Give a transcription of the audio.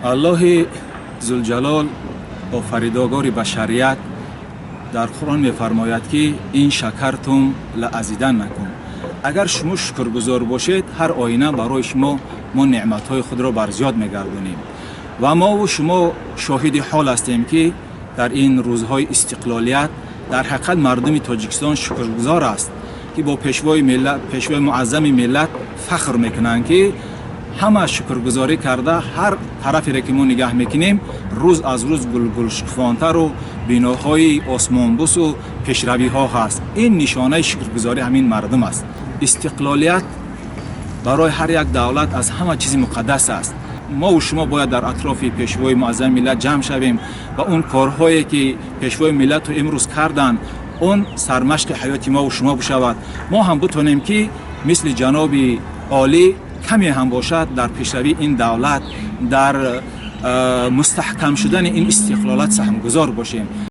الله ذوالجلال آفریدگار بشریت در قرآن می‌فرماید که این شکرتم لازیدن نکن. اگر شما شکرگزار باشید هر آینه برای شما ما نعمت‌های خود را بر زیاد می‌گردانیم و ما و شما شاهد حال هستیم که در این روزهای استقلالیت در حقیقت مردم تاجیکستان شکرگزار است که با پیشوای معظم ملت فخر میکنند که همه شکرگزاری کرده هر طرفی را که ما نگاه میکنیم روز از روز گلشکفانتر و بناهای آسمانبوس و پیشروی ها هست. این نشانه شکرگزاری همین مردم است. استقلالیت برای هر یک دولت از همه چیز مقدس است. ما و شما باید در اطراف پیشوای معظم ملت جمع شویم و اون کارهایی که پیشوای ملت رو امروز کردن اون سرمشق حیات ما و شما بشود. ما هم بتونیم که مثل جناب عالی کمی هم باشد در پیشروی این دولت، در مستحکم شدن این استقلالات سهمگذار باشیم.